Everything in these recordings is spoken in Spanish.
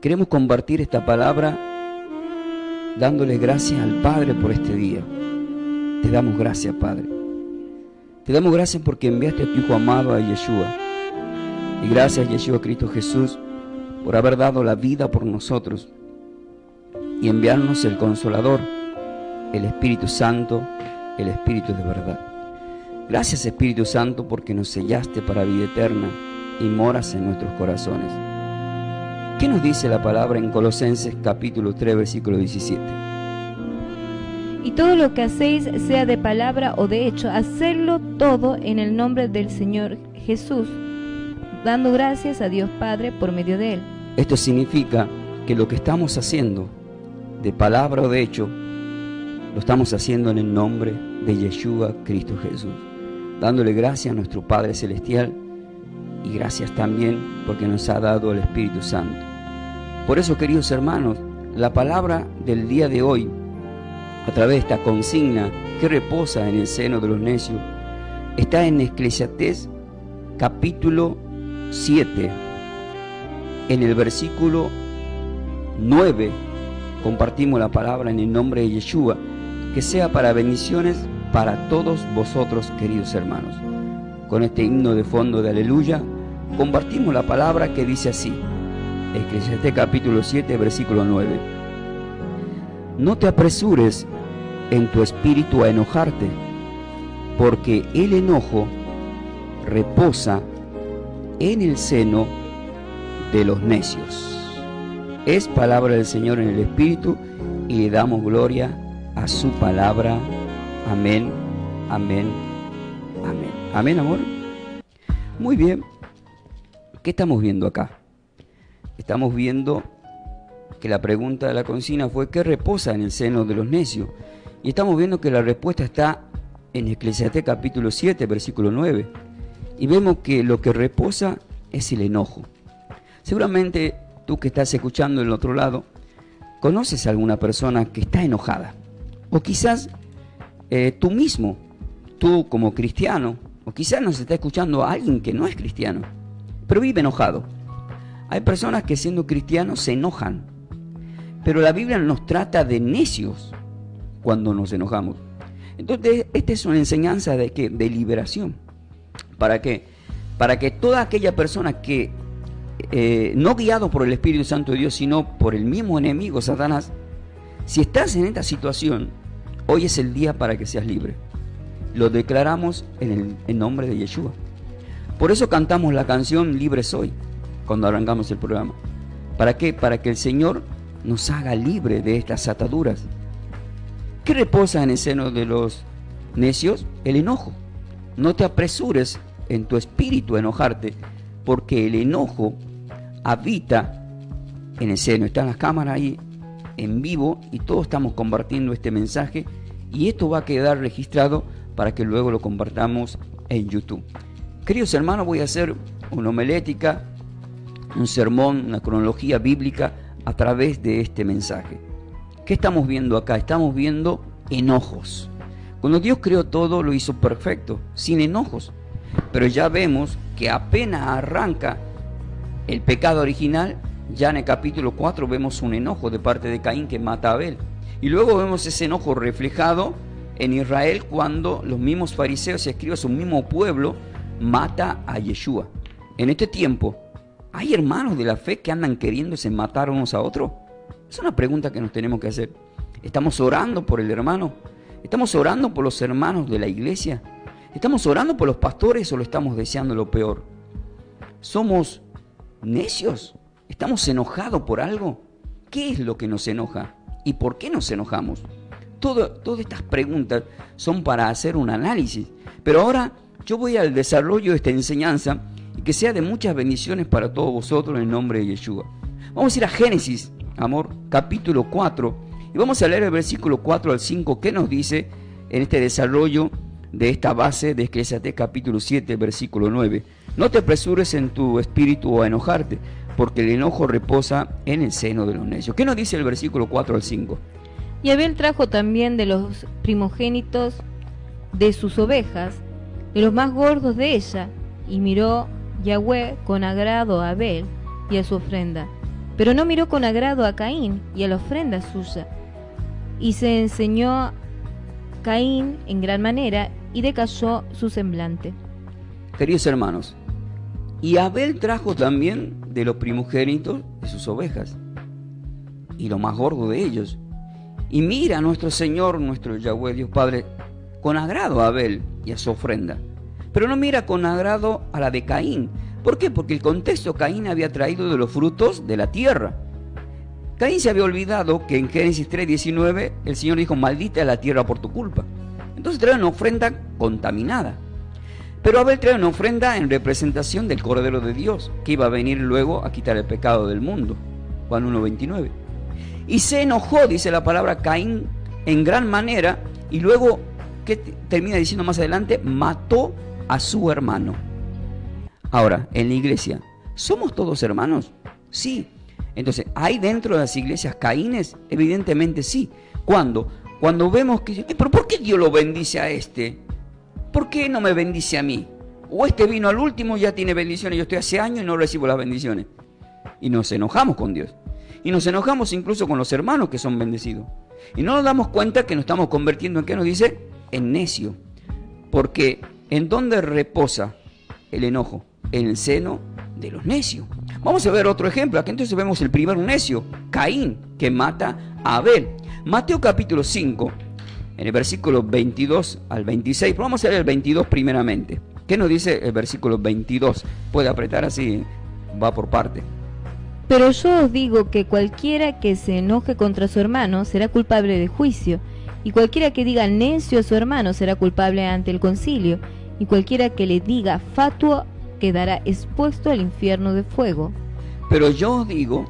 queremos compartir esta palabra dándole gracias al Padre por este día. Te damos gracias, Padre. Te damos gracias porque enviaste a tu Hijo amado, a Yeshua. Y gracias, Yeshua Cristo Jesús, por haber dado la vida por nosotros y enviarnos el Consolador, el Espíritu Santo, el Espíritu de verdad. Gracias, Espíritu Santo, porque nos sellaste para vida eterna y moras en nuestros corazones. ¿Qué nos dice la palabra en Colosenses capítulo 3, versículo 17? Y todo lo que hacéis, sea de palabra o de hecho, hacedlo todo en el nombre del Señor Jesús, dando gracias a Dios Padre por medio de Él. Esto significa que lo que estamos haciendo, de palabra o de hecho, lo estamos haciendo en el nombre de Yeshua Cristo Jesús, dándole gracias a nuestro Padre Celestial y gracias también porque nos ha dado el Espíritu Santo. Por eso, queridos hermanos, la palabra del día de hoy, a través de esta consigna que reposa en el seno de los necios, está en Eclesiastés capítulo 7, en el versículo 9. Compartimos la palabra en el nombre de Yeshua, que sea para bendiciones para todos vosotros, queridos hermanos. Con este himno de fondo de aleluya, compartimos la palabra que dice así, Eclesiastés capítulo 7, versículo 9. No te apresures en tu espíritu a enojarte, porque el enojo reposa en el seno de los necios. Es palabra del Señor en el Espíritu y le damos gloria a su palabra. Amén, amén, amén. Amén, amor. Muy bien. ¿Qué estamos viendo acá? Estamos viendo que la pregunta de la consigna fue ¿qué reposa en el seno de los necios? Y estamos viendo que la respuesta está en Eclesiastés capítulo 7, versículo 9. Y vemos que lo que reposa es el enojo. Seguramente tú que estás escuchando del otro lado, conoces a alguna persona que está enojada. O quizás tú mismo, tú como cristiano, o quizás nos está escuchando a alguien que no es cristiano, pero vive enojado. Hay personas que siendo cristianos se enojan, pero la Biblia nos trata de necios cuando nos enojamos. Entonces, esta es una enseñanza de ¿qué? De liberación. ¿Para qué? Para que toda aquella persona que no guiado por el Espíritu Santo de Dios, sino por el mismo enemigo, Satanás, si estás en esta situación, hoy es el día para que seas libre. Lo declaramos en el nombre de Yeshua. Por eso cantamos la canción Libre Soy cuando arrancamos el programa. ¿Para qué? Para que el Señor nos haga libre de estas ataduras. ¿Qué reposa en el seno de los necios? El enojo. No te apresures en tu espíritu a enojarte, porque el enojo habita en el seno. Están las cámaras ahí en vivo y todos estamos compartiendo este mensaje y esto va a quedar registrado para que luego lo compartamos en YouTube. Queridos hermanos, voy a hacer una homilética, un sermón, una cronología bíblica a través de este mensaje. ¿Qué estamos viendo acá? Estamos viendo enojos. Cuando Dios creó todo, lo hizo perfecto, sin enojos. Pero ya vemos que apenas arranca el pecado original, ya en el capítulo 4 vemos un enojo de parte de Caín que mata a Abel. Y luego vemos ese enojo reflejado en Israel cuando los mismos fariseos y escribas, su mismo pueblo, mata a Yeshua. En este tiempo, ¿hay hermanos de la fe que andan queriéndose matar unos a otros? Es una pregunta que nos tenemos que hacer. ¿Estamos orando por el hermano? ¿Estamos orando por los hermanos de la iglesia? ¿Estamos orando por los pastores o lo estamos deseando lo peor? ¿Somos necios? ¿Estamos enojados por algo? ¿Qué es lo que nos enoja? ¿Y por qué nos enojamos? Todas estas preguntas son para hacer un análisis. Pero ahora yo voy al desarrollo de esta enseñanza y que sea de muchas bendiciones para todos vosotros en el nombre de Yeshua. Vamos a ir a Génesis, amor, capítulo 4, y vamos a leer el versículo 4 al 5, que nos dice en este desarrollo de esta base de Eclesiastés capítulo 7, versículo 9. No te apresures en tu espíritu a enojarte, porque el enojo reposa en el seno de los necios. ¿Qué nos dice el versículo 4 al 5? Y Abel trajo también de los primogénitos de sus ovejas, de los más gordos de ella, y miró Yahweh con agrado a Abel y a su ofrenda, Pero no miró con agrado a Caín y a la ofrenda suya. Y se enseñó Caín en gran manera y decayó su semblante. Queridos hermanos, y Abel trajo también de los primogénitos de sus ovejas, y lo más gordo de ellos. Y mira a nuestro Señor, nuestro Yahweh, Dios Padre, con agrado a Abel y a su ofrenda, pero no mira con agrado a la de Caín. ¿Por qué? Porque el contexto, Caín había traído de los frutos de la tierra. Caín se había olvidado que en Génesis 3:19 el Señor dijo: maldita es la tierra por tu culpa. Entonces trae una ofrenda contaminada. Pero Abel trae una ofrenda en representación del Cordero de Dios, que iba a venir luego a quitar el pecado del mundo. Juan 1:29. Y se enojó, dice la palabra, Caín en gran manera, y luego, ¿qué termina diciendo más adelante? Mató a su hermano. Ahora, en la iglesia, ¿somos todos hermanos? Sí. Entonces, ¿hay dentro de las iglesias Caínes? Evidentemente sí. ¿Cuándo? Cuando vemos que, ¿pero por qué Dios lo bendice a este? ¿Por qué no me bendice a mí? O este vino al último, ya tiene bendiciones, yo estoy hace años y no recibo las bendiciones. Y nos enojamos con Dios. Y nos enojamos incluso con los hermanos que son bendecidos. Y no nos damos cuenta que nos estamos convirtiendo en, ¿qué nos dice? En necio. Porque ¿en dónde reposa el enojo? En el seno de los necios. Vamos a ver otro ejemplo. Aquí entonces vemos el primer necio, Caín, que mata a Abel. Mateo capítulo 5, en el versículo 22 al 26. Pero vamos a leer el 22 primeramente. ¿Qué nos dice el versículo 22? Puede apretar así, va por parte. Pero yo os digo que cualquiera que se enoje contra su hermano será culpable de juicio, y cualquiera que diga necio a su hermano será culpable ante el concilio, y cualquiera que le diga fatuo quedará expuesto al infierno de fuego. Pero yo os digo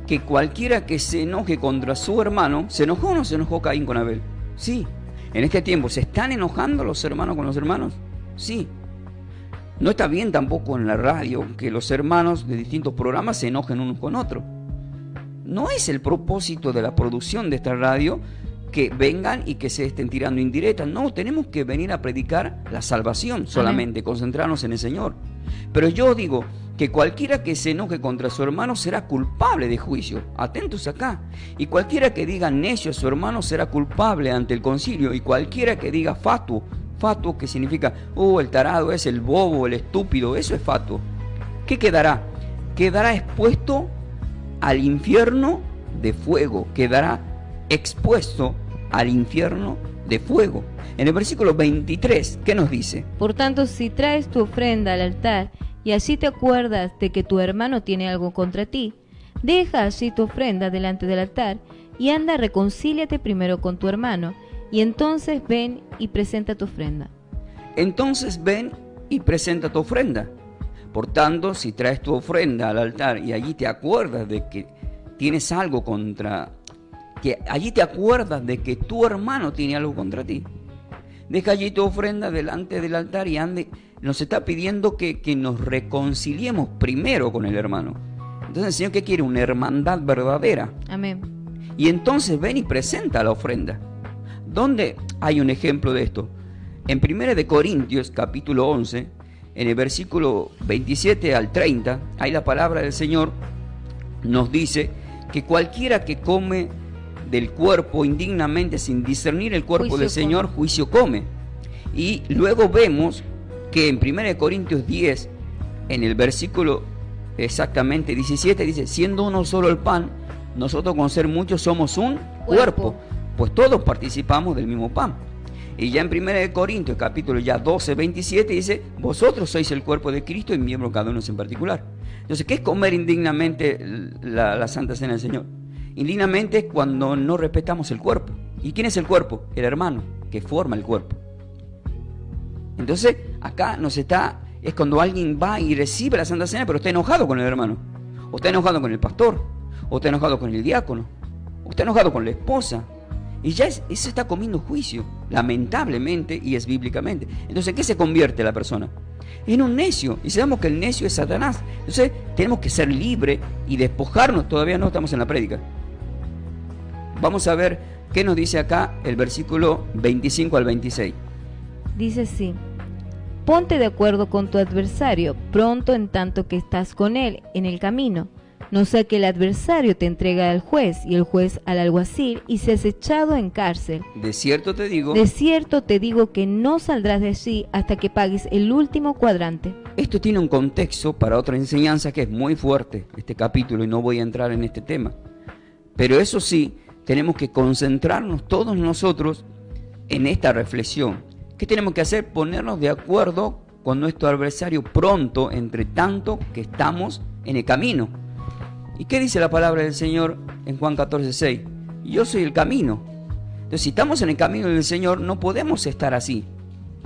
que cualquiera que se enoje contra su hermano, ¿se enojó o no se enojó Caín con Abel? Sí. En este tiempo, ¿se están enojando los hermanos con los hermanos? Sí. No está bien tampoco en la radio que los hermanos de distintos programas se enojen unos con otros. No es el propósito de la producción de esta radio que vengan y que se estén tirando indirectas. No, tenemos que venir a predicar la salvación solamente, concentrarnos en el Señor. Pero yo digo que cualquiera que se enoje contra su hermano será culpable de juicio. Atentos acá. Y cualquiera que diga necio a su hermano será culpable ante el concilio. Y cualquiera que diga fatuo, fatuo que significa, el tarado es el bobo, el estúpido, eso es fatuo. ¿Qué quedará? Quedará expuesto al infierno de fuego, quedará expuesto al infierno de fuego. En el versículo 23, ¿qué nos dice? Por tanto, si traes tu ofrenda al altar y así te acuerdas de que tu hermano tiene algo contra ti, deja allí tu ofrenda delante del altar y anda, reconcíliate primero con tu hermano, y entonces ven y presenta tu ofrenda. Entonces ven y presenta tu ofrenda. Por tanto, si traes tu ofrenda al altar y allí te acuerdas de que tienes algo allí te acuerdas de que tu hermano tiene algo contra ti, deja allí tu ofrenda delante del altar y ande. Nos está pidiendo que nos reconciliemos primero con el hermano. Entonces el Señor, ¿qué quiere? Una hermandad verdadera. Amén. Y entonces ven y presenta la ofrenda. ¿Dónde hay un ejemplo de esto? En 1 de Corintios capítulo 11, en el versículo 27 al 30, ahí la palabra del Señor nos dice que cualquiera que come del cuerpo indignamente sin discernir el cuerpo del Señor, juicio come. Y luego vemos que en 1 de Corintios 10, en el versículo exactamente 17, dice: siendo uno solo el pan, nosotros con ser muchos somos un cuerpo, pues todos participamos del mismo pan. Y ya en 1 de Corintios capítulo ya 12, 27 dice: vosotros sois el cuerpo de Cristo y miembro cada uno en particular. Entonces, ¿qué es comer indignamente la Santa Cena del Señor? Indignamente es cuando no respetamos el cuerpo. ¿Y quién es el cuerpo? El hermano que forma el cuerpo. Entonces, acá es cuando alguien va y recibe la Santa Cena, pero está enojado con el hermano, o está enojado con el pastor, o está enojado con el diácono, o está enojado con la esposa. Y ya eso está comiendo juicio, lamentablemente, y es bíblicamente. Entonces, ¿en qué se convierte la persona? En un necio. Y sabemos que el necio es Satanás. Entonces, tenemos que ser libres y despojarnos. Todavía no estamos en la prédica. Vamos a ver qué nos dice acá el versículo 25 al 26. Dice así: ponte de acuerdo con tu adversario pronto en tanto que estás con él en el camino, no sea que el adversario te entregue al juez y el juez al alguacil y seas echado en cárcel. De cierto te digo que no saldrás de allí hasta que pagues el último cuadrante. Esto tiene un contexto para otra enseñanza que es muy fuerte, este capítulo, y no voy a entrar en este tema. Pero eso sí, tenemos que concentrarnos todos nosotros en esta reflexión. ¿Qué tenemos que hacer? Ponernos de acuerdo con nuestro adversario pronto, entre tanto que estamos en el camino. ¿Y qué dice la palabra del Señor en Juan 14:6? Yo soy el camino. Entonces, si estamos en el camino del Señor, no podemos estar así.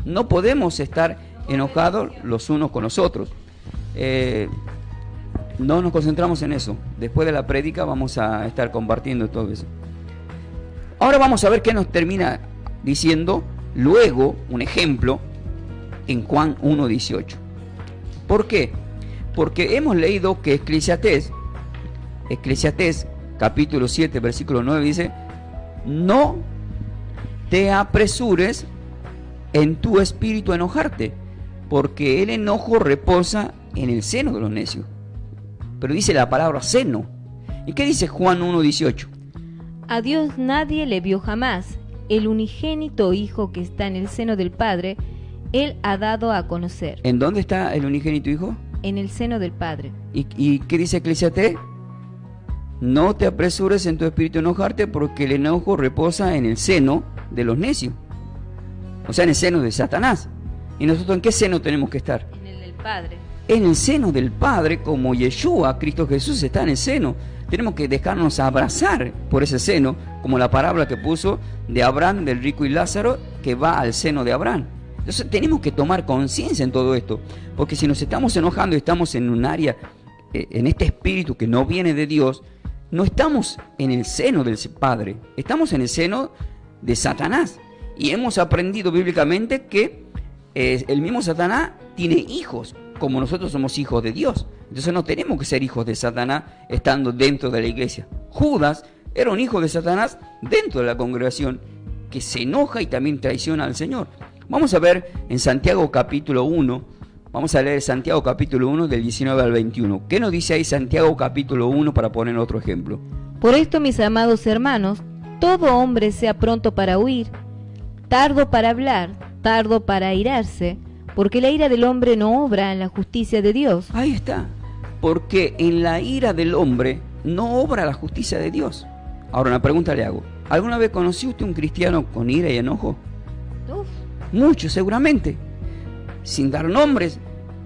No podemos estar enojados los unos con los otros. No nos concentramos en eso. Después de la prédica vamos a estar compartiendo todo eso. Ahora vamos a ver qué nos termina diciendo luego un ejemplo en Juan 1:18. ¿Por qué? Porque hemos leído que Eclesiastés capítulo 7 versículo 9 dice: no te apresures en tu espíritu a enojarte, porque el enojo reposa en el seno de los necios. Pero dice la palabra seno. ¿Y qué dice Juan 1:18? A Dios nadie le vio jamás. El unigénito Hijo que está en el seno del Padre, Él ha dado a conocer. ¿En dónde está el unigénito Hijo? En el seno del Padre. ¿Y qué dice Eclesiastés? No te apresures en tu espíritu a enojarte, porque el enojo reposa en el seno de los necios. O sea, en el seno de Satanás. ¿Y nosotros en qué seno tenemos que estar? En el del Padre. En el seno del Padre, como Yeshua, Cristo Jesús, está en el seno. Tenemos que dejarnos abrazar por ese seno, como la parábola que puso de Abraham, del rico y Lázaro, que va al seno de Abraham. Entonces tenemos que tomar conciencia en todo esto, porque si nos estamos enojando y estamos en un área, en este espíritu que no viene de Dios, no estamos en el seno del Padre, estamos en el seno de Satanás. Y hemos aprendido bíblicamente que el mismo Satanás tiene hijos, como nosotros somos hijos de Dios. Entonces no tenemos que ser hijos de Satanás estando dentro de la iglesia. Judas era un hijo de Satanás dentro de la congregación, que se enoja y también traiciona al Señor. Vamos a ver en Santiago capítulo 1, vamos a leer Santiago capítulo 1 del 19 al 21. ¿Qué nos dice ahí Santiago capítulo 1 para poner otro ejemplo? Por esto, mis amados hermanos, todo hombre sea pronto para oír, tardo para hablar, tardo para airarse, porque la ira del hombre no obra en la justicia de Dios. Ahí está, porque en la ira del hombre no obra la justicia de Dios. Ahora una pregunta le hago: ¿alguna vez conoció usted un cristiano con ira y enojo? Uf. Muchos seguramente, sin dar nombres,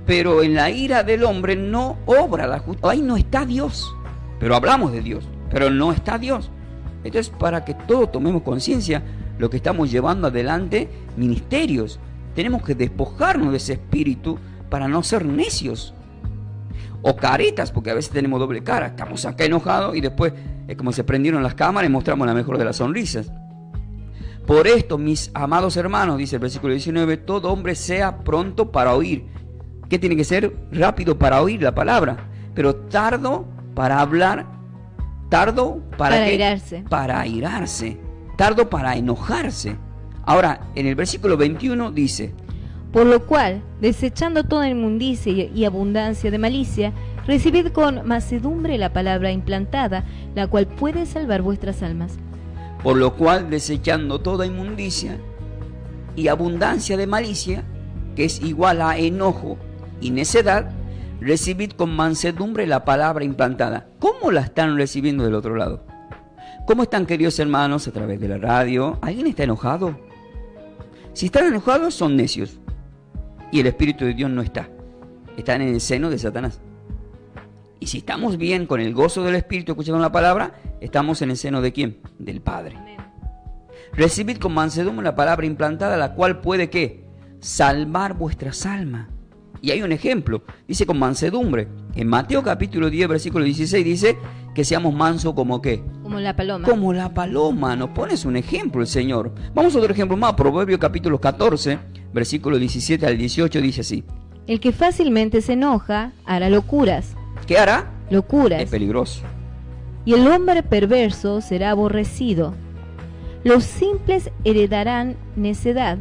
pero en la ira del hombre no obra la justicia. Ahí no está Dios, pero hablamos de Dios, pero no está Dios. Entonces, para que todos tomemos conciencia, lo que estamos llevando adelante, ministerios, tenemos que despojarnos de ese espíritu para no ser necios o caretas, porque a veces tenemos doble cara. Estamos acá enojados y después es como se prendieron las cámaras y mostramos la mejor de las sonrisas. Por esto, mis amados hermanos, dice el versículo 19, todo hombre sea pronto para oír. ¿Qué tiene que ser? Rápido para oír la palabra, pero tardo para hablar, tardo para airarse. Para airarse, tardo para enojarse. Ahora, en el versículo 21 dice: por lo cual, desechando toda inmundicia y abundancia de malicia, recibid con mansedumbre la palabra implantada, la cual puede salvar vuestras almas. Por lo cual, desechando toda inmundicia y abundancia de malicia, que es igual a enojo y necedad, recibid con mansedumbre la palabra implantada. ¿Cómo la están recibiendo del otro lado? ¿Cómo están, queridos hermanos, a través de la radio? ¿Alguien está enojado? Si están enojados, son necios. Y el Espíritu de Dios no está. Están en el seno de Satanás. Y si estamos bien con el gozo del Espíritu, escuchando la palabra, estamos en el seno de ¿quién? Del Padre. Amén. Recibid con mansedumbre la palabra implantada, la cual puede ¿qué? Salvar vuestras almas. Y hay un ejemplo, dice con mansedumbre. En Mateo capítulo 10, versículo 16 dice que seamos mansos como ¿qué? Como la paloma. Como la paloma, nos pones un ejemplo el Señor. Vamos a otro ejemplo más, Proverbios capítulo 14, versículo 17 al 18 dice así: el que fácilmente se enoja hará locuras. ¿Qué hará? Locuras. Es peligroso. Y el hombre perverso será aborrecido. Los simples heredarán necedad,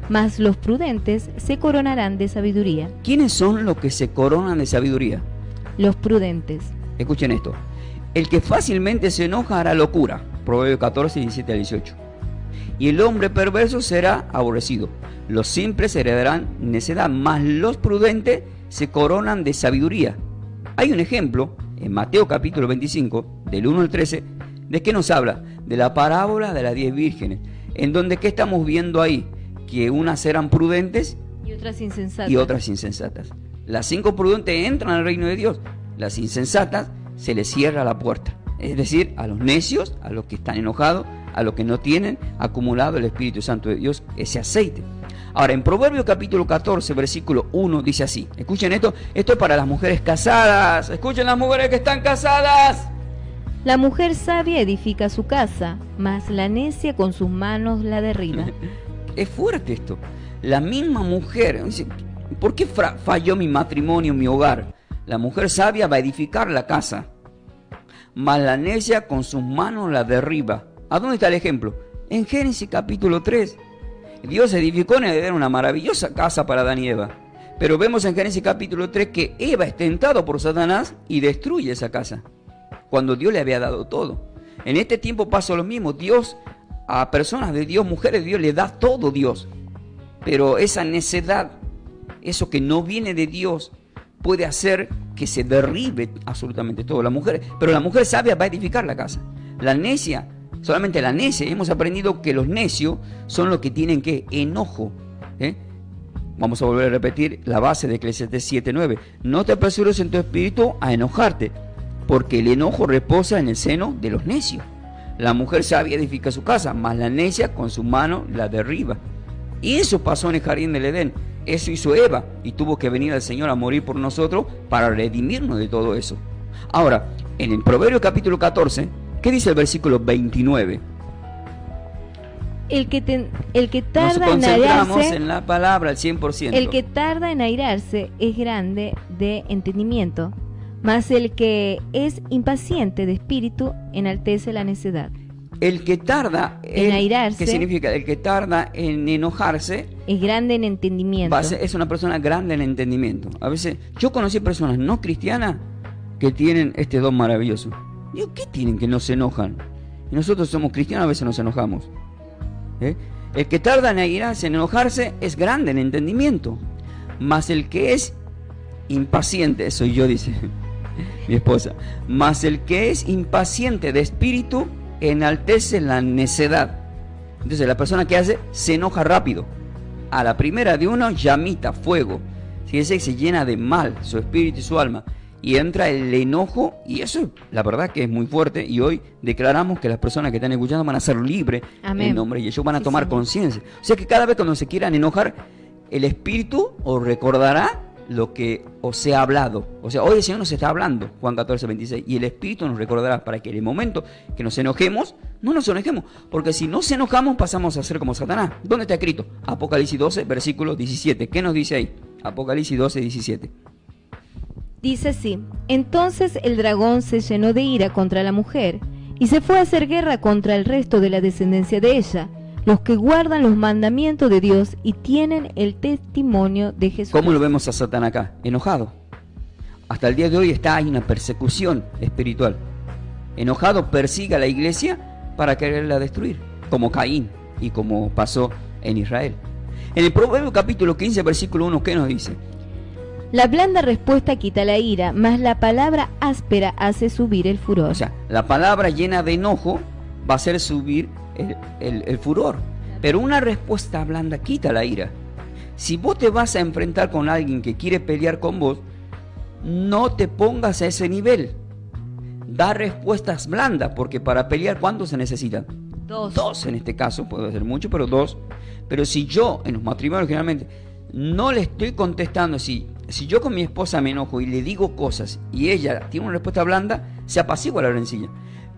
mas los prudentes se coronarán de sabiduría. ¿Quiénes son los que se coronan de sabiduría? Los prudentes. Escuchen esto. El que fácilmente se enoja hará locura. Proverbios 14, 17 al 18. Y el hombre perverso será aborrecido. Los simples heredarán necedad, mas los prudentes se coronan de sabiduría. Hay un ejemplo en Mateo capítulo 25, del 1 al 13, ¿de qué nos habla? De la parábola de las 10 vírgenes. En donde, ¿qué estamos viendo ahí? Que unas eran prudentes y otras insensatas. Las 5 prudentes entran al reino de Dios. Las insensatas se les cierra la puerta. Es decir, a los necios, a los que están enojados, a los que no tienen acumulado el Espíritu Santo de Dios, ese aceite. Ahora, en Proverbios capítulo 14, versículo 1, dice así. Escuchen esto. Esto es para las mujeres casadas. Escuchen las mujeres que están casadas. La mujer sabia edifica su casa, mas la necia con sus manos la derriba. Es fuerte esto. La misma mujer dice, ¿por qué falló mi matrimonio, mi hogar? La mujer sabia va a edificar la casa, mas la necia con sus manos la derriba. ¿A dónde está el ejemplo? En Génesis capítulo 3. Dios edificó en Edén una maravillosa casa para Adán y Eva. Pero vemos en Génesis capítulo 3 que Eva es tentado por Satanás y destruye esa casa, cuando Dios le había dado todo. En este tiempo pasa lo mismo. Dios, a personas de Dios, mujeres de Dios, le da todo Dios. Pero esa necedad, eso que no viene de Dios, puede hacer que se derribe absolutamente todo. Pero la mujer sabia va a edificar la casa. La necia, solamente la necia. Hemos aprendido que los necios son los que tienen que enojo. Vamos a volver a repetir la base de Eclesiastés 7:9. No te apresures en tu espíritu a enojarte, porque el enojo reposa en el seno de los necios. La mujer sabia edifica su casa, mas la necia con su mano la derriba. Y eso pasó en el jardín del Edén. Eso hizo Eva, y tuvo que venir el Señor a morir por nosotros para redimirnos de todo eso. Ahora, en el Proverbio capítulo 14, ¿qué dice el versículo 29? El que tarda Nos concentramos en airarse, en la palabra al 100%. El que tarda en airarse es grande de entendimiento, mas el que es impaciente de espíritu enaltece la necedad. El que tarda en airarse, ¿qué significa? El que tarda en enojarse es grande en entendimiento. Es una persona grande en entendimiento. A veces yo conocí personas no cristianas que tienen este don maravilloso. Digo, ¿qué tienen que no se enojan? Y nosotros somos cristianos, a veces nos enojamos. El que tarda en airarse, en enojarse, es grande en entendimiento. Mas el que es impaciente, soy yo, dice mi esposa, mas el que es impaciente de espíritu enaltece la necedad. Entonces la persona que hace se enoja rápido. A la primera de uno, llamita, fuego. Fíjense que se llena de mal su espíritu y su alma. Y entra el enojo, y eso la verdad que es muy fuerte. Y hoy declaramos que las personas que están escuchando van a ser libres. Amén. En nombre de Jesús, van a tomar conciencia. O sea que cada vez cuando se quieran enojar, el espíritu os recordará lo que os he hablado. O sea, hoy el Señor nos está hablando, Juan 14, 26, y el Espíritu nos recordará para que en el momento que nos enojemos, no nos enojemos, porque si nos enojamos pasamos a ser como Satanás. ¿Dónde está escrito? Apocalipsis 12, versículo 17. ¿Qué nos dice ahí? Apocalipsis 12, 17. Dice así: entonces el dragón se llenó de ira contra la mujer y se fue a hacer guerra contra el resto de la descendencia de ella, los que guardan los mandamientos de Dios y tienen el testimonio de Jesús. ¿Cómo lo vemos a Satán acá? Enojado. Hasta el día de hoy hay una persecución espiritual. Enojado persigue a la iglesia para quererla destruir, como Caín y como pasó en Israel. En el Proverbio capítulo 15, versículo 1, ¿qué nos dice? La blanda respuesta quita la ira, mas la palabra áspera hace subir el furor. O sea, la palabra llena de enojo va a hacer subir el furor. Pero una respuesta blanda quita la ira. Si vos te vas a enfrentar con alguien que quiere pelear con vos, no te pongas a ese nivel. Da respuestas blandas, porque para pelear, ¿cuántos se necesitan? Dos en este caso, puede ser mucho, pero dos. Pero si yo, en los matrimonios generalmente, no le estoy contestando, si yo con mi esposa me enojo y le digo cosas y ella tiene una respuesta blanda, se apacigua la rencilla.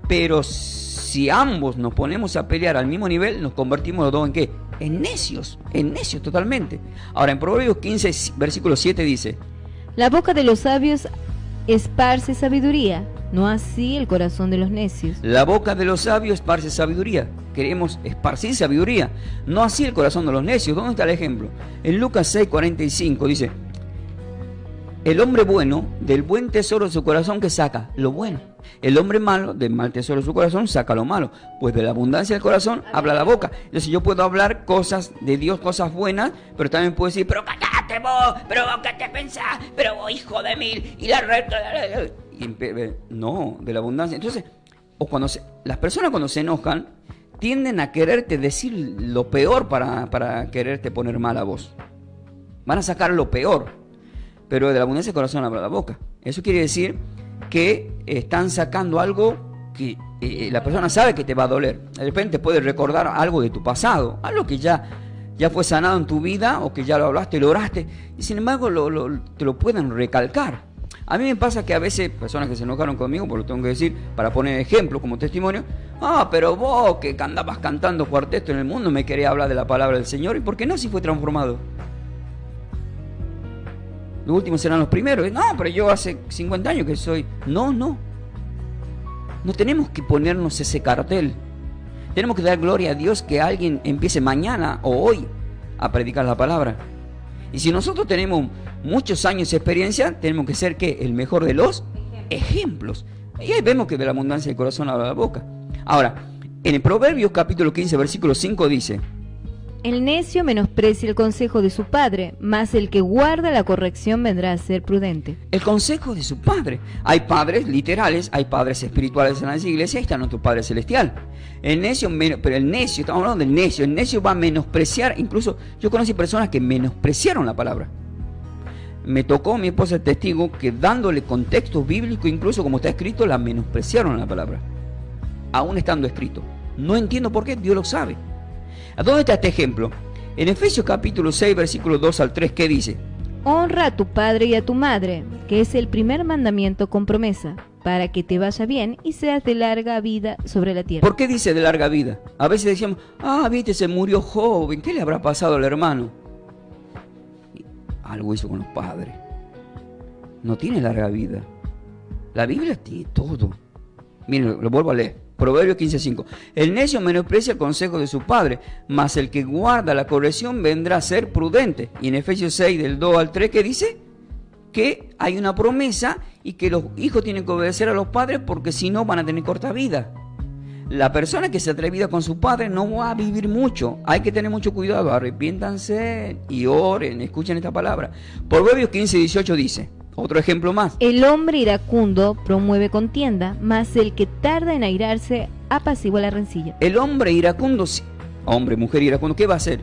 Pero si ambos nos ponemos a pelear al mismo nivel, nos convertimos los dos ¿en qué? En necios totalmente. Ahora, en Proverbios 15, versículo 7 dice: la boca de los sabios esparce sabiduría, no así el corazón de los necios. La boca de los sabios esparce sabiduría. Queremos esparcir sabiduría, no así el corazón de los necios. ¿Dónde está el ejemplo? En Lucas 6:45 dice: El hombre bueno, del buen tesoro de su corazón, que saca lo bueno. El hombre malo, del mal tesoro de su corazón, saca lo malo. Pues de la abundancia del corazón habla la boca. Entonces yo puedo hablar cosas de Dios, cosas buenas, pero también puedo decir, pero cállate vos, pero vos qué te pensás, pero vos hijo de mil, y la red... No, de la abundancia. Entonces, las personas cuando se enojan, tienden a quererte decir lo peor para quererte poner mal a vos. Van a sacar lo peor. Pero de la abundancia del corazón habla la boca. Eso quiere decir que están sacando algo que la persona sabe que te va a doler. De repente puedes recordar algo de tu pasado, algo que ya fue sanado en tu vida, o que ya lo hablaste, lo oraste, y sin embargo te lo pueden recalcar. A mí me pasa que a veces personas que se enojaron conmigo, por lo tengo que decir, para poner ejemplo como testimonio, pero vos que andabas cantando cuarteto en el mundo me querías hablar de la palabra del Señor, ¿y por qué no si fue transformado? Los últimos serán los primeros. No, pero yo hace 50 años que soy... No tenemos que ponernos ese cartel. Tenemos que dar gloria a Dios que alguien empiece mañana o hoy a predicar la palabra. Y si nosotros tenemos muchos años de experiencia, tenemos que ser ¿qué? El mejor de los ejemplos. Y ahí vemos que de la abundancia del corazón habla la boca. Ahora, en el Proverbios capítulo 15, versículo 5 dice: el necio menosprecia el consejo de su padre, mas el que guarda la corrección vendrá a ser prudente. El consejo de su padre. Hay padres literales, hay padres espirituales en las iglesias, ahí está nuestro Padre Celestial. El necio, estamos hablando del necio, el necio va a menospreciar, incluso yo conocí personas que menospreciaron la palabra. Me tocó, mi esposa es testigo, que dándole contexto bíblico, incluso como está escrito, la menospreciaron la palabra, aún estando escrito. No entiendo por qué, Dios lo sabe. ¿A dónde está este ejemplo? En Efesios capítulo 6, versículos 2 al 3, ¿qué dice? Honra a tu padre y a tu madre, que es el primer mandamiento con promesa, para que te vaya bien y seas de larga vida sobre la tierra. ¿Por qué dice de larga vida? A veces decíamos, viste, se murió joven, ¿qué le habrá pasado al hermano? Algo hizo con los padres. No tiene larga vida. La Biblia tiene todo. Miren, lo vuelvo a leer. Proverbios 15:5. El necio menosprecia el consejo de su padre, mas el que guarda la corrección vendrá a ser prudente. Y en Efesios 6, del 2 al 3, ¿qué dice? Que hay una promesa y que los hijos tienen que obedecer a los padres, porque si no van a tener corta vida. La persona que se atrevida con su padre no va a vivir mucho. Hay que tener mucho cuidado. Arrepiéntanse y oren. Escuchen esta palabra. Proverbios 15:18 dice... Otro ejemplo más. El hombre iracundo promueve contienda, mas el que tarda en airarse apacigua la rencilla. El hombre iracundo, hombre, mujer iracundo, ¿qué va a hacer?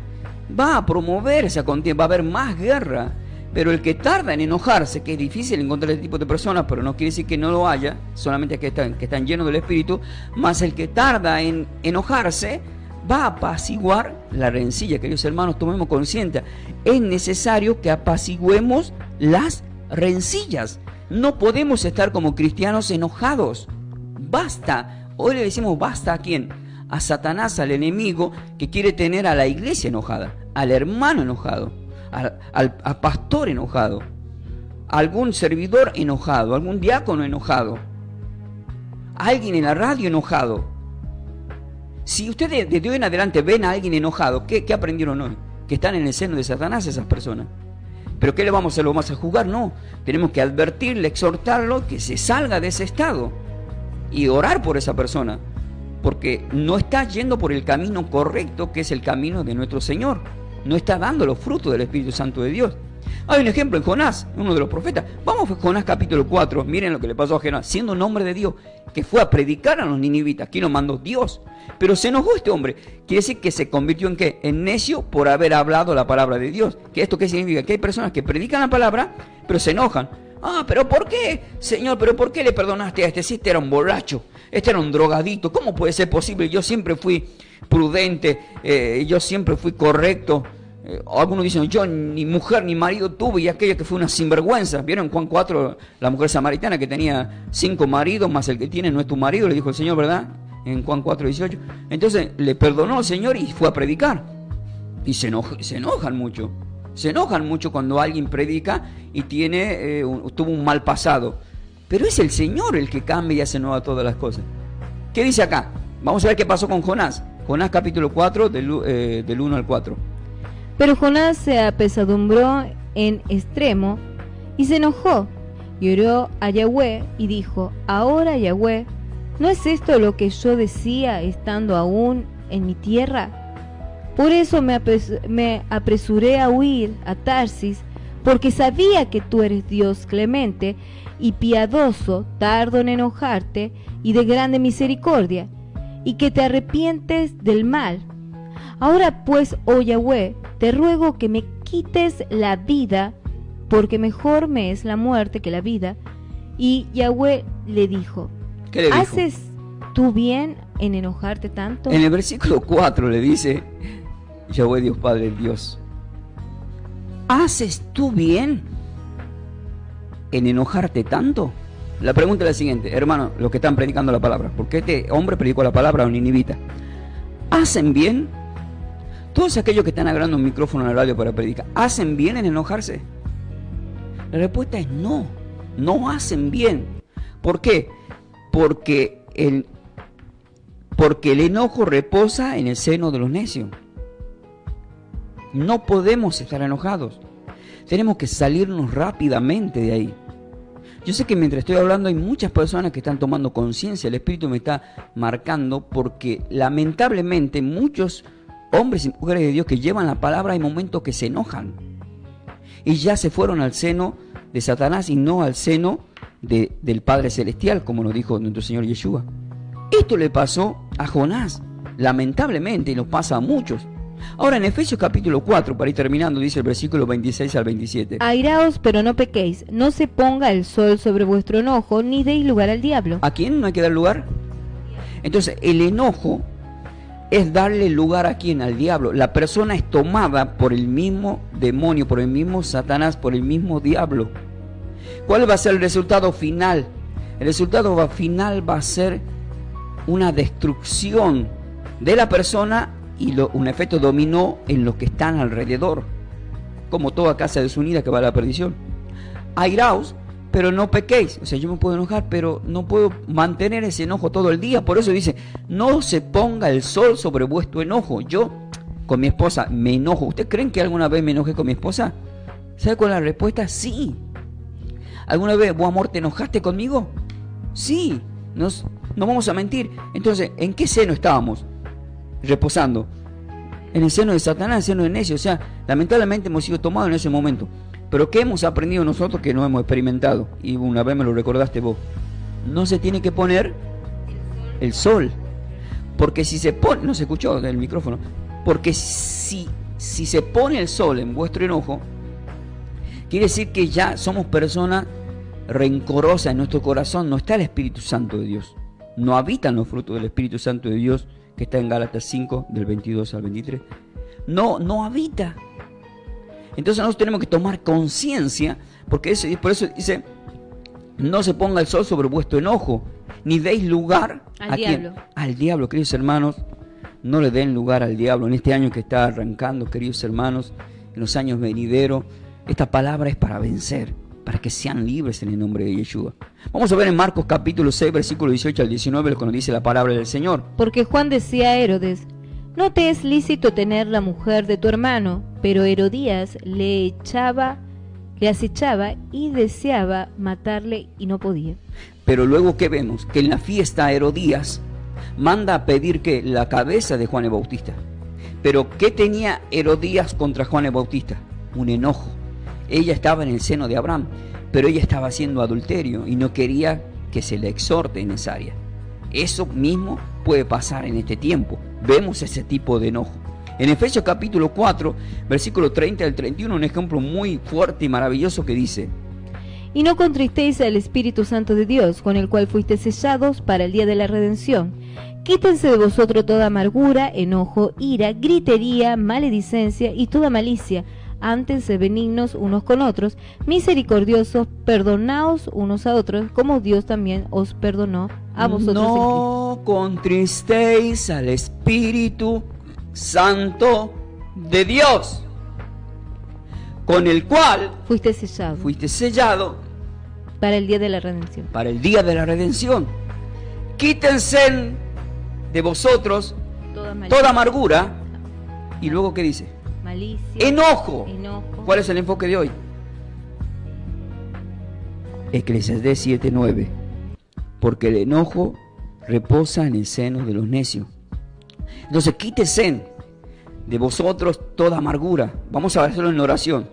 Va a promover esa contienda, va a haber más guerra. Pero el que tarda en enojarse, que es difícil encontrar este tipo de personas, pero no quiere decir que no lo haya, solamente que están llenos del Espíritu, más el que tarda en enojarse, va a apaciguar la rencilla. Queridos hermanos, tomemos conciencia. Es necesario que apaciguemos las rencillas. No podemos estar como cristianos enojados. Basta. Hoy le decimos basta a quién? A Satanás, al enemigo que quiere tener a la iglesia enojada, al hermano enojado, al pastor enojado, a algún servidor enojado, a algún diácono enojado, a alguien en la radio enojado. Si ustedes de hoy en adelante ven a alguien enojado, ¿qué aprendieron hoy? Que están en el seno de Satanás esas personas. ¿Pero qué le vamos a hacer? ¿Lo vamos a juzgar? No. Tenemos que advertirle, exhortarlo, que se salga de ese estado y orar por esa persona, porque no está yendo por el camino correcto, que es el camino de nuestro Señor. No está dando los frutos del Espíritu Santo de Dios. Hay un ejemplo en Jonás, uno de los profetas. Vamos a Jonás capítulo 4. Miren lo que le pasó a Jonás, siendo un hombre de Dios, que fue a predicar a los ninivitas. ¿Quién lo mandó? Dios. Pero se enojó este hombre. Quiere decir que se convirtió en ¿qué? En necio por haber hablado la palabra de Dios. ¿Esto qué significa? Que hay personas que predican la palabra, pero se enojan. ¿Pero por qué? Señor, ¿pero por qué le perdonaste a este? Si este era un borracho, este era un drogadito. ¿Cómo puede ser posible? Yo siempre fui prudente, yo siempre fui correcto. Algunos dicen, yo ni mujer ni marido tuve, y aquella que fue una sinvergüenza. ¿Vieron en Juan 4 la mujer samaritana que tenía 5 maridos, más el que tiene no es tu marido? Le dijo el Señor, ¿verdad? En Juan 4:18. Entonces le perdonó al Señor y fue a predicar. Y se enojan mucho. Se enojan mucho cuando alguien predica y tuvo un mal pasado. Pero es el Señor el que cambia y hace nueva todas las cosas. ¿Qué dice acá? Vamos a ver qué pasó con Jonás. Jonás capítulo 4 del 1 al 4. Pero Jonás se apesadumbró en extremo Y se enojó, y oró a Yahweh, y dijo: ahora, Yahweh, ¿no es esto lo que yo decía estando aún en mi tierra? Por eso me apresuré a huir a Tarsis, porque sabía que tú eres Dios clemente y piadoso, tardo en enojarte y de grande misericordia, y que te arrepientes del mal. Ahora pues, oh Yahweh, te ruego que me quites la vida, porque mejor me es la muerte que la vida. Y Yahweh le dijo: ¿Qué le dijo? ¿haces tú bien en enojarte tanto? En el versículo 4 le dice Yahweh Dios Padre, Dios: ¿haces tú bien en enojarte tanto? La pregunta es la siguiente, hermano, los que están predicando la palabra, porque este hombre predicó la palabra a un ninivita. ¿Hacen bien? Todos aquellos que están agarrando un micrófono en la radio para predicar, ¿hacen bien en enojarse? La respuesta es no, no hacen bien. ¿Por qué? Porque el enojo reposa en el seno de los necios. No podemos estar enojados. Tenemos que salirnos rápidamente de ahí. Yo sé que mientras estoy hablando hay muchas personas que están tomando conciencia. El Espíritu me está marcando porque lamentablemente muchos hombres y mujeres de Dios que llevan la palabra hay momentos que se enojan. Y ya se fueron al seno de Satanás y no al seno del Padre Celestial, como nos dijo nuestro Señor Yeshua. Esto le pasó a Jonás, lamentablemente, y nos pasa a muchos. Ahora en Efesios capítulo 4, para ir terminando, dice el versículo 26 al 27. Airaos, pero no pequéis, no se ponga el sol sobre vuestro enojo, ni deis lugar al diablo. ¿A quién no hay que dar lugar? Entonces, el enojo es darle lugar a quién, al diablo. La persona es tomada por el mismo demonio, por el mismo Satanás, por el mismo diablo. ¿Cuál va a ser el resultado final? El resultado final va a ser una destrucción de la persona y un efecto dominó en los que están alrededor, como toda casa desunida que va a la perdición. Airaos, pero no pequéis. O sea, yo me puedo enojar, pero no puedo mantener ese enojo todo el día. Por eso dice, no se ponga el sol sobre vuestro enojo. Yo con mi esposa me enojo. ¿Ustedes creen que alguna vez me enojé con mi esposa? ¿Sabe cuál es la respuesta? Sí. ¿Alguna vez, vos amor, te enojaste conmigo? Sí. No vamos a mentir. Entonces, ¿en qué seno estábamos reposando? En el seno de Satanás, en el seno de necio. O sea, lamentablemente hemos sido tomados en ese momento. Pero ¿qué hemos aprendido nosotros que no hemos experimentado? Y una vez me lo recordaste vos. No se tiene que poner el sol. Porque si se pone... No se escuchó del micrófono. Porque si se pone el sol en vuestro enojo, quiere decir que ya somos personas rencorosas en nuestro corazón. No está el Espíritu Santo de Dios. No habitan los frutos del Espíritu Santo de Dios, que está en Gálatas 5, del 22 al 23. No habita. Entonces nosotros tenemos que tomar conciencia, porque por eso dice, no se ponga el sol sobre vuestro enojo, ni deis lugar al diablo. Al diablo, queridos hermanos, no le den lugar al diablo. En este año que está arrancando, queridos hermanos, en los años venideros, esta palabra es para vencer, para que sean libres en el nombre de Yeshua. Vamos a ver en Marcos capítulo 6, versículo 18 al 19, lo que nos dice la palabra del Señor. Porque Juan decía a Herodes: no te es lícito tener la mujer de tu hermano. Pero Herodías le acechaba y deseaba matarle y no podía. Pero luego, ¿qué vemos? Que en la fiesta Herodías manda a pedir que la cabeza de Juan el Bautista. Pero ¿qué tenía Herodías contra Juan el Bautista? Un enojo. Ella estaba en el seno de Abraham, pero ella estaba haciendo adulterio y no quería que se le exhorte en esa área. Eso mismo puede pasar en este tiempo. Vemos ese tipo de enojo. En Efesios capítulo 4, versículo 30 al 31, un ejemplo muy fuerte y maravilloso que dice: y no contristéis al Espíritu Santo de Dios, con el cual fuisteis sellados para el día de la redención. Quítense de vosotros toda amargura, enojo, ira, gritería, maledicencia y toda malicia. Antes sed benignos unos con otros, misericordiosos, perdonaos unos a otros, como Dios también os perdonó a vosotros. No contristéis al Espíritu Santo de Dios, con el cual fuiste sellado para el día de la redención. Para el día de la redención. Quítense de vosotros toda amargura. Y luego, ¿qué dice? Malicia, enojo. ¿Cuál es el enfoque de hoy? Eclesiastés 7:9. Porque el enojo reposa en el seno de los necios. Entonces quítese de vosotros toda amargura. Vamos a hacerlo en oración.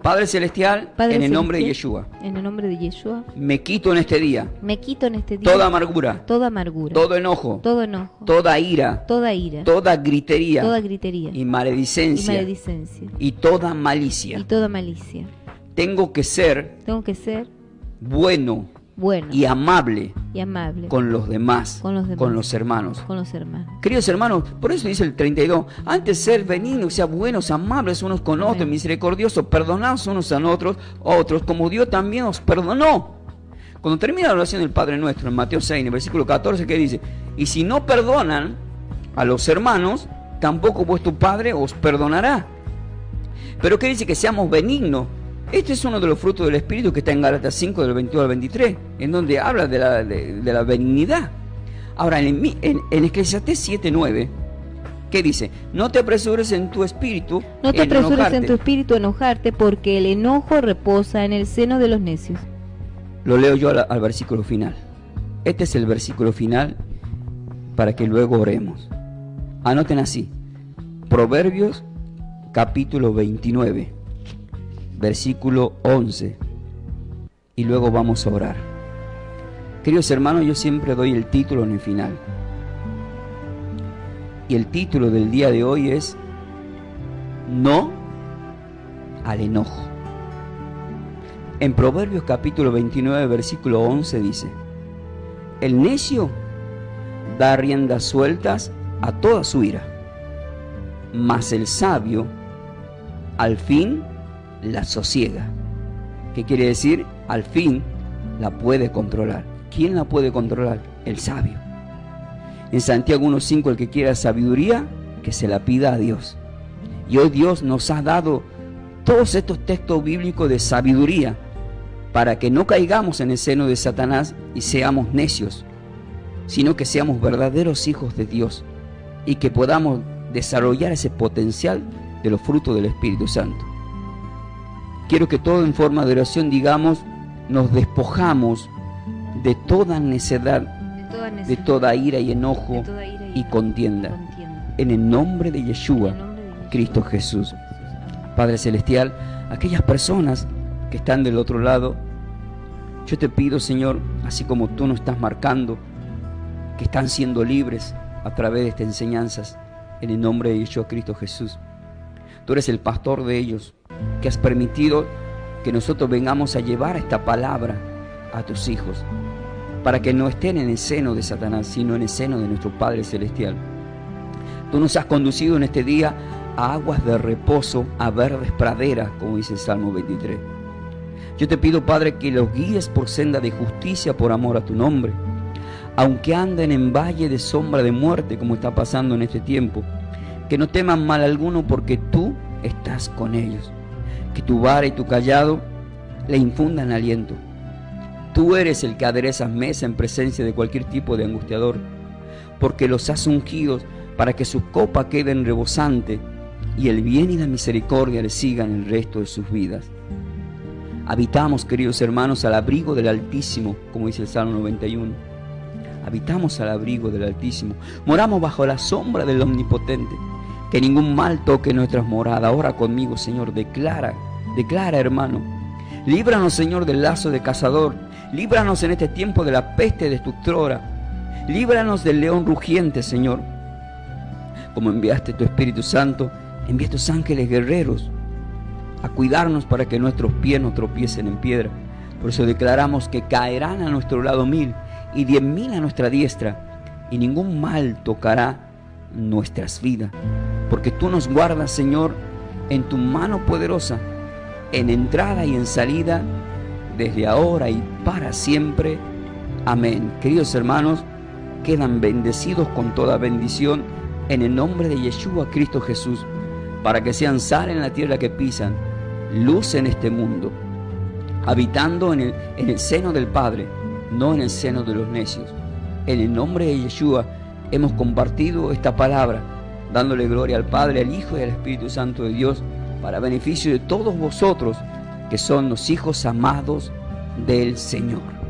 Padre Celestial, en el nombre de Yeshua. En el nombre de Yeshua. Me quito en este día. Me quito en este día. Toda amargura. Toda amargura. Todo enojo. Todo enojo. Toda ira. Toda ira. Toda gritería. Toda gritería. Y maledicencia. Y maledicencia. Y toda malicia. Y toda malicia. Tengo que ser bueno y amable con los demás, con los hermanos. Queridos hermanos, por eso dice el 32, antes ser benignos, sea buenos, amables unos con otros, misericordiosos, perdonados unos a otros, como Dios también os perdonó. Cuando termina la oración del Padre Nuestro en Mateo 6, en el versículo 14, ¿qué dice? Y si no perdonan a los hermanos, tampoco vuestro Padre os perdonará. Pero ¿qué dice? Que seamos benignos. Este es uno de los frutos del Espíritu que está en Gálatas 5, del 22 al 23, en donde habla de la benignidad. Ahora, en Eclesiastés 7:9, ¿qué dice? No te apresures en tu espíritu. No te apresures en tu espíritu a enojarte, porque el enojo reposa en el seno de los necios. Lo leo yo al versículo final. Este es el versículo final para que luego oremos. Anoten así. Proverbios capítulo 29. Versículo 11, y luego vamos a orar. Queridos hermanos, yo siempre doy el título en el final, y el título del día de hoy es No al enojo. En Proverbios capítulo 29, versículo 11 dice: el necio da riendas sueltas a toda su ira, mas el sabio al fin la sosiega. ¿Qué quiere decir? Al fin la puede controlar. ¿Quién la puede controlar? El sabio. En Santiago 1:5, el que quiera sabiduría, que se la pida a Dios. Y hoy Dios nos ha dado todos estos textos bíblicos de sabiduría para que no caigamos en el seno de Satanás y seamos necios, sino que seamos verdaderos hijos de Dios y que podamos desarrollar ese potencial de los frutos del Espíritu Santo. Quiero que todo en forma de oración digamos: nos despojamos de toda necedad, de toda ira y enojo y contienda. En el nombre de Yeshua, Cristo Jesús. Padre Celestial, aquellas personas que están del otro lado, yo te pido, Señor, así como tú nos estás marcando, que están siendo libres a través de estas enseñanzas, en el nombre de Yeshua, Cristo Jesús. Tú eres el pastor de ellos, que has permitido que nosotros vengamos a llevar esta palabra a tus hijos, para que no estén en el seno de Satanás, sino en el seno de nuestro Padre Celestial. Tú nos has conducido en este día a aguas de reposo, a verdes praderas, como dice el Salmo 23. Yo te pido, Padre, que los guíes por senda de justicia por amor a tu nombre, aunque anden en valle de sombra de muerte, como está pasando en este tiempo, que no teman mal alguno, porque tú estás con ellos. Que tu vara y tu callado le infundan aliento. Tú eres el que aderezas mesa en presencia de cualquier tipo de angustiador, porque los has ungido para que su copa queden rebosante y el bien y la misericordia le sigan el resto de sus vidas. Habitamos, queridos hermanos, al abrigo del Altísimo, como dice el Salmo 91. Habitamos al abrigo del Altísimo. Moramos bajo la sombra del Omnipotente. Que ningún mal toque nuestras moradas. Ora conmigo, Señor. Declara, hermano. Líbranos, Señor, del lazo de cazador. Líbranos en este tiempo de la peste destructora. Líbranos del león rugiente, Señor. Como enviaste tu Espíritu Santo, envía tus ángeles guerreros a cuidarnos para que nuestros pies no tropiecen en piedra. Por eso declaramos que caerán a nuestro lado 1000 y 10.000 a nuestra diestra, y ningún mal tocará nuestras vidas, porque tú nos guardas, Señor, en tu mano poderosa, en entrada y en salida, desde ahora y para siempre. Amén. Queridos hermanos, quedan bendecidos con toda bendición en el nombre de Yeshua, Cristo Jesús, para que sean sal en la tierra que pisan, luz en este mundo, habitando en el seno del Padre, no en el seno de los necios. En el nombre de Yeshua hemos compartido esta palabra, dándole gloria al Padre, al Hijo y al Espíritu Santo de Dios, para beneficio de todos vosotros, que son los hijos amados del Señor.